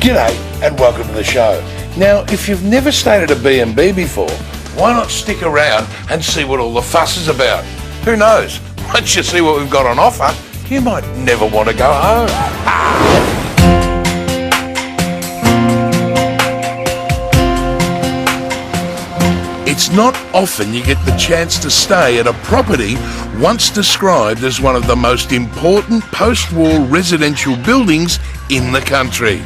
G'day and welcome to the show. Now, if you've never stayed at a B&B before, why not stick around and see what all the fuss is about? Who knows? Once you see what we've got on offer, you might never want to go home. It's not often you get the chance to stay at a property once described as one of the most important post-war residential buildings in the country.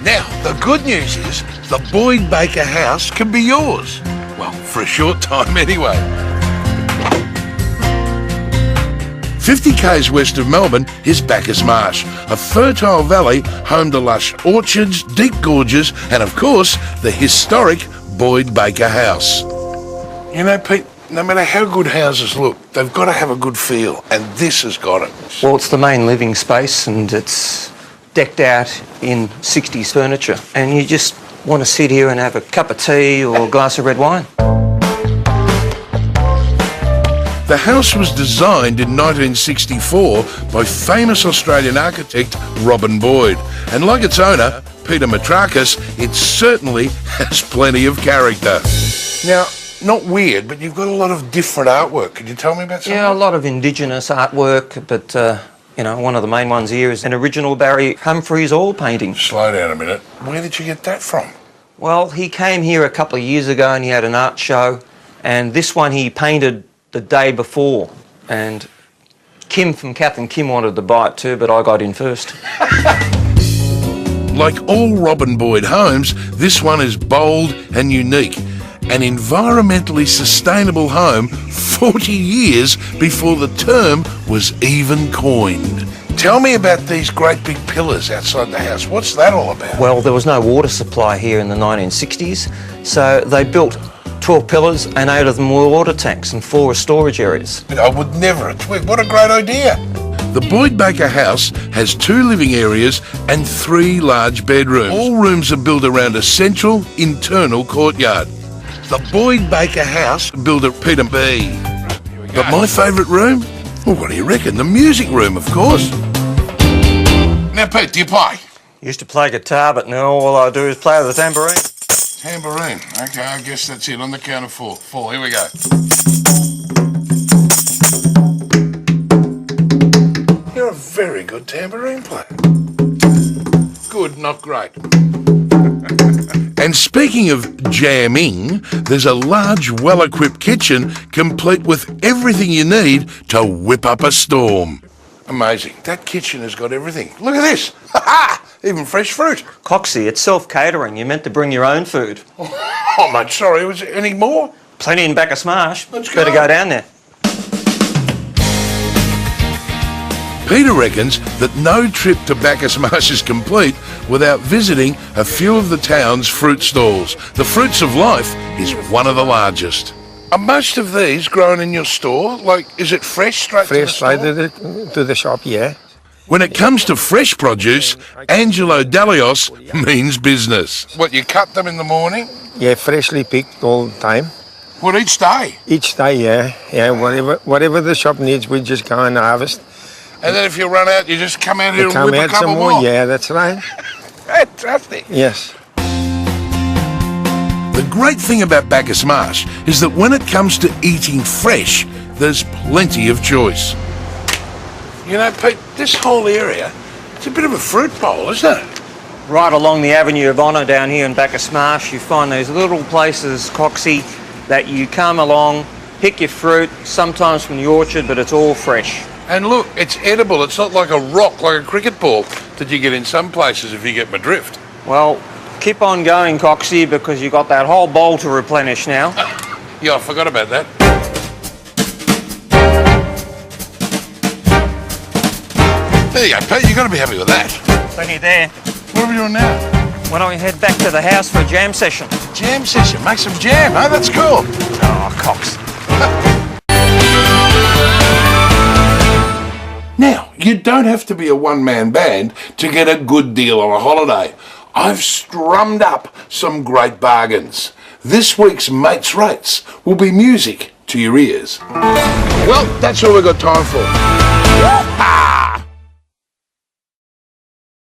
Now, the good news is the Boyd Baker house can be yours. Well, for a short time anyway. 50 k's west of Melbourne is Bacchus Marsh, a fertile valley home to lush orchards, deep gorges and, of course, the historic Boyd Baker house. You know, Pete, no matter how good houses look, they've got to have a good feel, and this has got it. Well, it's the main living space and it's decked out in 60s furniture, and you just want to sit here and have a cup of tea or a glass of red wine. The house was designed in 1964 by famous Australian architect Robin Boyd, and like its owner, Peter Matrakis, it certainly has plenty of character. Now, not weird, but you've got a lot of different artwork. Could you tell me about something? Yeah, a lot of Indigenous artwork, but, you know, one of the main ones here is an original Barry Humphries oil painting. Slow down a minute. Where did you get that from? Well, he came here a couple of years ago and he had an art show, and this one he painted the day before, and Kim from Kath and Kim wanted to buy it too, but I got in first. Like all Robin Boyd homes, this one is bold and unique. An environmentally sustainable home 40 years before the term was even coined. Tell me about these great big pillars outside the house. What's that all about? Well, there was no water supply here in the 1960s, so they built 12 pillars and 8 of them were water tanks and 4 were storage areas. I would never have twigged. What a great idea. The Boyd Baker house has 2 living areas and 3 large bedrooms. All rooms are built around a central internal courtyard. The Boyd Baker house built at Peter B. But my favourite room? Well, what do you reckon? The music room, of course. Now, Pete, do you play? Used to play guitar, but now all I do is play the tambourine. Tambourine. Okay, I guess that's it. On the count of 4. 4, here we go. You're a very good tambourine player. Good, not great. And speaking of jamming, there's a large, well-equipped kitchen complete with everything you need to whip up a storm. Amazing. That kitchen has got everything. Look at this. Ha-ha! Even fresh fruit. Coxie, it's self-catering. You're meant to bring your own food. Oh, mate, sorry. Was there any more? Plenty in Bacchus Marsh. Let's go. Better go down there. Peter reckons that no trip to Bacchus Marsh is complete without visiting a few of the town's fruit stalls. The Fruits of Life is one of the largest. Are most of these grown in your store? Like, is it fresh straight to the store? Fresh straight to the shop, yeah. When it comes to fresh produce, Angelo Dalios means business. What, you cut them in the morning? Yeah, freshly picked all the time. What, each day? Each day, yeah. Yeah, whatever the shop needs, we just go and harvest. And then if you run out, you just come out here and whip a couple some more. Yeah, that's right. Fantastic. Yes. The great thing about Bacchus Marsh is that when it comes to eating fresh, there's plenty of choice. You know, Pete, this whole area, it's a bit of a fruit bowl, isn't it? Right along the Avenue of Honour down here in Bacchus Marsh, you find these little places, Coxie, that you come along, pick your fruit, sometimes from the orchard, but it's all fresh. And look, it's edible. It's not like a rock, like a cricket ball that you get in some places, if you get my drift. Well, keep on going, Coxie, because you've got that whole bowl to replenish now. Yeah, I forgot about that. There you go, Pete. You've got to be happy with that. Plenty there. What are we doing now? Why don't we head back to the house for a jam session? Jam session? Make some jam, huh? That's cool. Oh, Cox. Now, you don't have to be a one-man band to get a good deal on a holiday. I've strummed up some great bargains. This week's Mates Rates will be music to your ears. Well, that's all we've got time for.